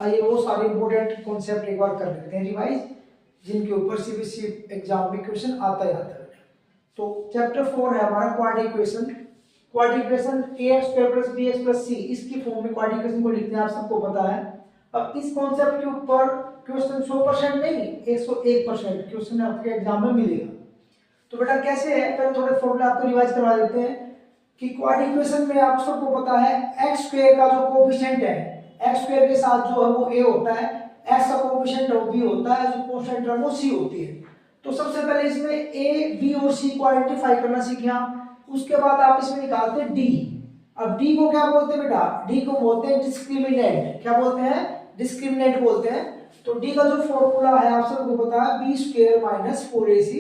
आइए वो सारे इंपॉर्टेंट कॉन्सेप्ट एक बार कर लेते हैं रिवाइज, जिनके ऊपर सीबीएसई एग्जाम में क्वेश्चन आता ही आता है। तो चैप्टर 4 है हमारा quadratic equation. Quadratic equation ax² + bx + c, इसकी फॉर्म में क्वाड्रेटिक इक्वेशन को लिखते हैं, आप सबको पता है। अब इस कॉन्सेप्ट के ऊपर क्वेश्चन 100% नहीं 101% क्वेश्चन आपके एग्जाम में मिलेगा। तो बेटा कैसे है, पहले थोड़े फॉर्मूले आपको रिवाइज करवा देते हैं कि क्वाड्रेटिक इक्वेशन में आप सबको पता है x² का जो कोएफिशिएंट है, x² के साथ जो है वो a होता है, x का कोएफिशिएंट वो b होता है, जो कांस्टेंट टर्म वो c होती है। तो सबसे पहले इसमें a b और c को आइडेंटिफाई करना सीखे आप। उसके बाद आप इसमें निकालते हैं d। अब d को क्या बोलते हैं बेटा, d को बोलते हैं डिस्क्रिमिनेंट। क्या बोलते हैं? डिस्क्रिमिनेंट बोलते हैं। तो d का जो फॉर्मूला है आप सबको पता है b² - 4ac,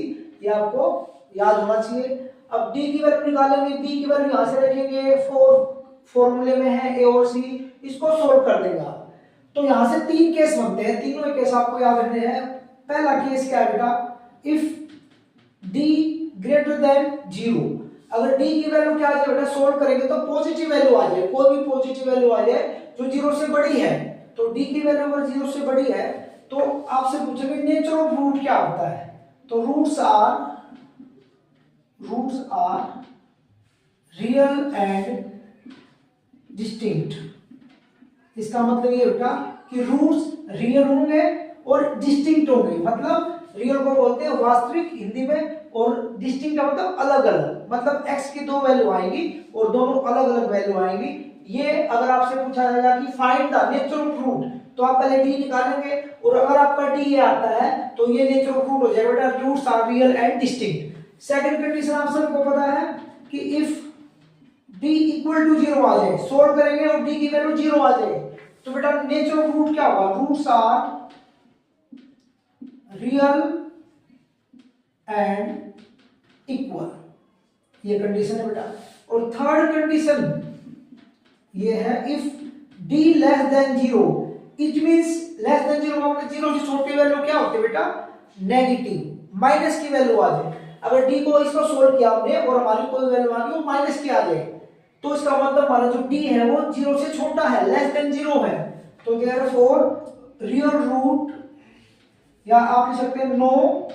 ये आपको याद होना चाहिए। अब d की वैल्यू निकालेंगे, b की वैल्यू यहां से रखेंगे, 4 फॉर्मूले में है a और c, इसको सोल्व कर देंगे आप। तो यहां से तीन केस बनते हैं, तीनों केस आपको याद रखने हैं। पहला केस क्या है बेटा, इफ d ग्रेटर देन 0। अगर d की वैल्यू क्या आ जाए बेटा, सोल्व करेंगे तो पॉजिटिव वैल्यू आ जाए, कोई भी पॉजिटिव वैल्यू आ जाए जो 0 से बड़ी है। तो d की वैल्यू अगर 0 से बड़ी है तो आपसे पूछेंगे नेचर ऑफ रूट क्या होता है। तो roots are real and distinct. इसका मतलब ये बेटा कि रूट्स रियल होंगे और डिस्टिंक्ट होंगे। मतलब रियल को बोलते हैं वास्तविक हिंदी में, और डिस्टिंक्ट का मतलब अलग अलग, मतलब x की दो वैल्यू आएंगी और दोनों अलग अलग वैल्यू आएंगी। ये अगर आपसे पूछा जाएगा कि find the nature of root, तो आप पहले d निकालेंगे, और अगर आपका d ये आता है तो ये नेचर ऑफ रूट हो जाएगा बेटा, roots are real and distinct. Second condition आप सबको पता है कि इफ d = 0 आ जाए, सोल्व करेंगे और d की वैल्यू 0 आ जाए, तो बेटा नेचर ऑफ रूट क्या होगा, roots are real and equal. ये कंडीशन है बेटा। और थर्ड कंडीशन ये है इफ d <0। इट मींस <0 का मतलब 0 से छोटी वैल्यू क्या होती है बेटा, नेगेटिव, माइनस की वैल्यू आ जाए। अगर d को इसको सोल्व किया हमने और हमारी कोई वैल्यू आ गई वो माइनस की आ जाए, तो इसका मतलब हमारा जो d है वो 0 से छोटा है, <0 है। तो देयरफॉर रियल रूट, या आप लिख सकते हैं नो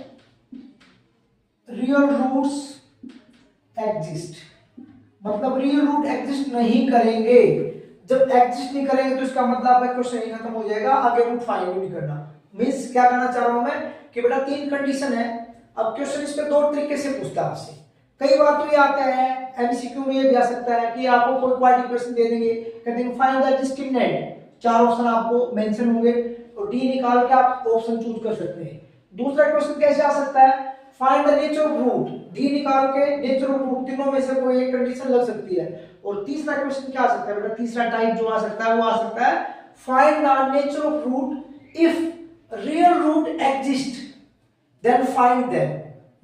रियल रूट्स एग्जिस्ट। मतलब रियल रूट एग्जिस्ट नहीं करेंगे। जब एग्जिस्ट नहीं करेंगे तो इसका मतलब आपका क्वेश्चन यही खत्म हो जाएगा, आगे रूट फाइंड नहीं करना। मींस क्या कहना चाह रहा हूं मैं कि बेटा तीन कंडीशन है। अब क्वेश्चन इस पे दो तरीके से पूछता है आपसे। कई बार तो ये आता है एमसीक्यू में, ये भी आ सकता है कि आपको कोई क्वाड्रेटिक इक्वेशन दे देंगे, कहते हैं फाइंड द डिस्क्रिमिनेंट, चार ऑप्शन आपको मेंशन होंगे और डी निकाल के आप ऑप्शन चूज कर सकते हैं। दूसरा क्वेश्चन कैसे आ सकता है, find the nature of root, D निकाल के नेचर ऑफ रूट, तीनों में से कोई एक कंडीशन लग सकती है। और तीसरा क्वेश्चन क्या आ सकता है बेटा, तीसरा टाइप जो आ सकता है वो आ सकता है find the nature of root if real root exist then find them.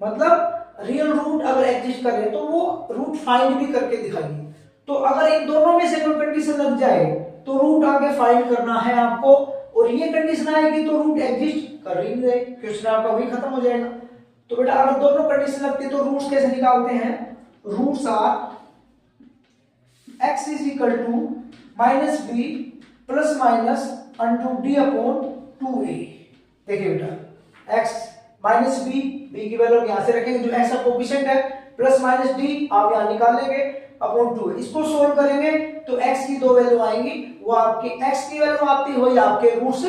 मतलब रियल रूट अगर एग्जिस्ट कर रहे तो वो रूट फाइंड भी करके दिखाइए। तो अगर इन दोनों में से कोई कंडीशन लग जाए तो रूट आगे फाइंड करना है आपको, और ये कंडीशन आएगी तो रूट एग्जिस्ट कर रही है, क्वेश्चन आपका वही खत्म हो जाएगा। तो बेटा अगर दोनों कंडीशन लगती है तो रूट्स कैसे निकालते हैं, roots are x = -b ± √d/2a। देखिए बेटा x -b, b की वैल्यू यहां से रखेंगे, जो x का कोएफिशिएंट है, प्लस माइनस d आप यहां निकाल लेंगे अपॉन 2a। इसको सोल्व करेंगे तो x की दो वैल्यू आएंगी, वो आपकी x की वैल्यू आती है वही आपके रूट्स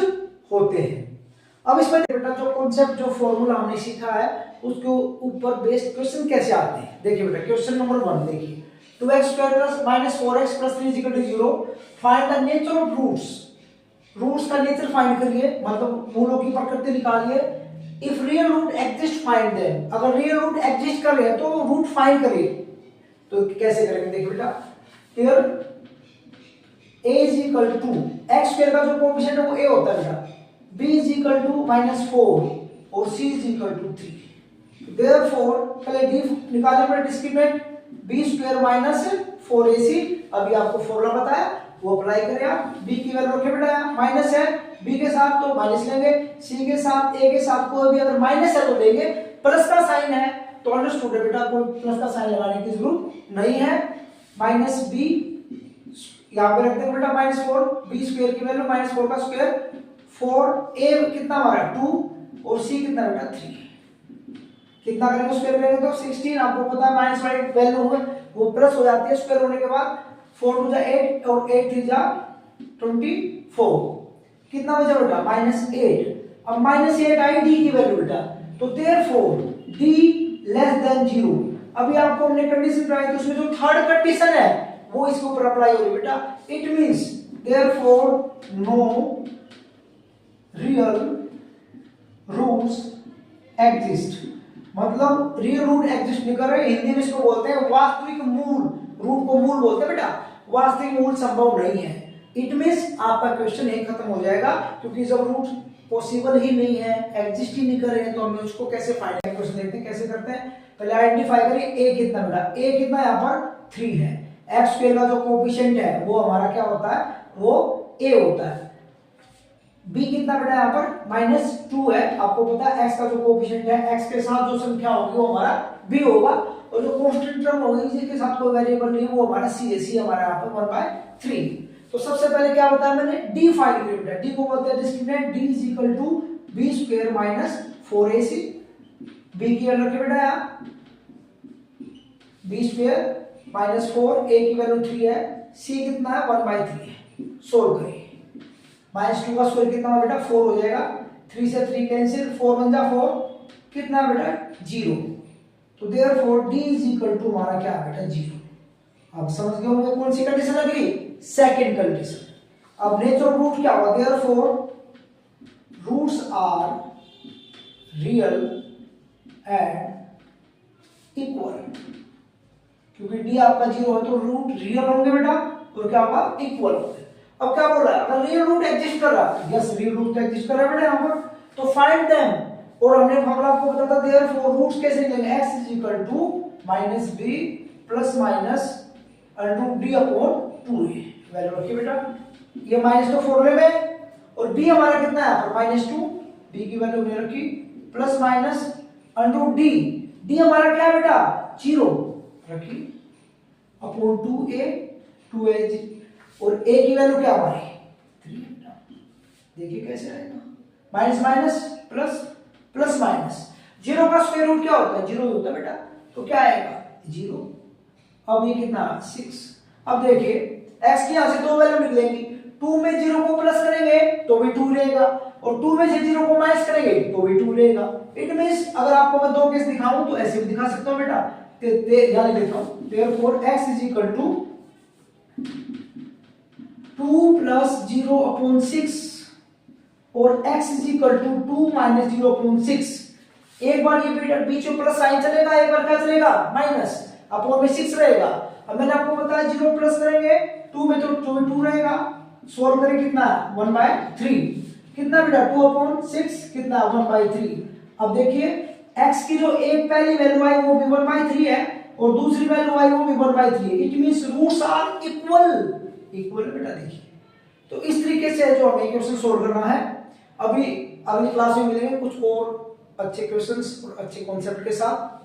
होते हैं। अब इसमें बेटा जो कॉन्सेप्ट, जो फॉर्मूला हमने सीखा है उसके ऊपर बेस्ड क्वेश्चन कैसे आते हैं। देखिए बेटा क्वेश्चन नंबर 1 देखिए, 2x² - 4x + 3 = 0, find the nature of roots. Roots का नेचर फाइंड करिए, मतलब मूलों की प्रकृति निकालिए। If real root exist find them, अगर रियल रूट एग्जिस्ट कर रहे हैं तो रूट फाइंड करिए। तो कैसे करेंगे, देखिए बेटा हियर a = x² का जो कोएफिशिएंट है वो a होता है बेटा, b = -4 और c = 3। देयरफॉर पहले d निकालने पर डिस्क्रिमिनेंट b² - 4ac। अभी आपको फॉर्मूला बताया वो अप्लाई करें आप। b की वैल्यू रखे बेटा, माइनस है, b के साथ तो माइनस लेंगे, c के साथ, a के साथ कोई भी अगर माइनस है तो लेंगे, प्लस का साइन है तो अंडरस्टूड है बेटा, कोई प्लस का साइन लगाने की जरूरत नहीं है। -b यहाँ पे रख देंगे बेटा -4, बी स्क्वायर की वैल्यू -4 का स्क्वायर 4, ए कितना हमारा 2 और सी कितना बेटा 3, कितना करेंगे स्क्वायर करेंगे तो 16, आपको पता है माइनस वाली वैल्यू है वो प्लस हो जाती है स्क्वायर होने के बाद, 4 2 जा 8 और 8 3 जा 24, कितना बचा बेटा -8। अब -8 आई डी की वैल्यू बेटा, तो देयरफॉर डी लेस देन 0। अभी आपको हमने कंडीशन बनाई तो उसमें जो थर्ड कंडीशन है वो इसके ऊपर अप्लाई हो रही बेटा, it means therefore no real roots exist, मतलब रियल रूट एग्जिस्ट नहीं कर रहे, हिंदी में इसको बोलते हैं वास्तविक मूल, रूट को मूल बोलते हैं बेटा, वास्तविक मूल संभव नहीं है। इट मींस आपका क्वेश्चन यही खत्म हो जाएगा, क्योंकि जब रूट पॉसिबल ही नहीं है, एग्जिस्ट ही नहीं कर रहे हैं, तो हमें उसको कैसे फाइंड करें, क्वेश्चन देखते हैं कैसे करते हैं। पहले आइडेंटिफाई करिए ए कितना बेटा, ए कितना यहाँ पर 3 है, एक्स स्क्वायर का जो कोएफिशिएंट है वो हमारा क्या होता है, वो ए होता है। बी कितना बेटा यहाँ पर -2 है, आपको पता है एक्स का जो कोएफिशिएंट है, एक्स के साथ जो संख्या होगी वो हमारा बी होगा, और जो कांस्टेंट टर्म होगी जिसके साथ कोई वेरिएबल नहीं है वो हमारा सी है, सी हमारा यहाँ पर 1/3। तो सबसे पहले क्या बताया मैंने, डी फाइंड करिए बेटा, डी को बोलते हैं discriminant, D is equal to B square minus 4ac, B की वैल्यू रखिए बेटा यहाँ बी स्क्वायर माइनस 4, ए की वैल्यू 3 है, सी कितना है 1/3 है, सोल्व करिए। -2 का स्क्वायर कितना है बेटा 4 हो जाएगा, 3 से 3 कैंसिल, 4 1 जा 4, कितना है बेटा 0, तो therefore D is equal to हमारा क्या है बेटा 0। अब समझ गए होंगे कौन सी कंडीशन लग रही, सेकंड कंडीशन। अब नेचुरल रूट क्या होगा, therefore roots are real and equal, क्योंकि डी आपका 0 है तो रूट रियल होंगे बेटा, तो क्या होगा इक्वल होंगे। अब क्या बोल रहा है, अगर रियल रूट एग्जिस्ट कर रहा है, यस रियल रूट तो एग्जिस्ट कर रहा है बेटा यहाँ पर, तो फाइंड देम, और हमने फॉर्मूला आपको बताया था देयरफॉर रूट्स कैसे निकलेंगे, x is equal to -b plus minus √d upon 2a, value रखिए बेटा, ये माइनस तो फॉर्मूले में, और b हमारा कितना है यहाँ पर -2, b की वैल्यू हमने रखी प्लस माइनस √d, d हमारा क्या है बेटा 0 रखी अपॉन 2a और a की वैल्यू क्या हमारी 3 बेटा, देखिए कैसे आएगा, minus minus plus plus minus, 0 का स्क्वायर रूट क्या होता है 0 होता है बेटा, तो क्या आएगा 0। अब ये कितना 6, अब देखिए x की यहां से दो वैल्यू निकलेंगी, 2 में 0 को प्लस करेंगे तो भी 2 रहेगा, और 2 में से 0 को माइनस करेंगे तो भी 2 रहेगा। इट मींस अगर आपको मैं दो केस दिखाऊं तो ऐसे भी दिखा सकता हूं बेटा, यानी लिखता हूं therefore x is equal to 2 plus 0 upon 6 और x is equal to 2 minus 0 upon 6। एक बार ये बेटा बीच में प्लस साइन चलेगा, एक बार क्या चलेगा माइनस, अपॉन में 6 रहेगा। अब मैंने आपको बताया 0 प्लस करेंगे 2 में तो 2 रहेगा, सॉल्व करें कितना 1/3, कितना बेटा 2 अपॉन 6 कितना 1/3। अब देखिए x की जो एक पहली वैल्यू आई वो भी 1/3 है और दूसरी वैल्यू आई वो भी 1/3 है, it means roots are equal, equal बेटा देखिए। तो इस तरीके से जो हमें क्वेश्चन सोल्व करना है, अभी अगली क्लास में मिलेंगे कुछ और अच्छे क्वेश्चंस और अच्छे कॉन्सेप्ट के साथ।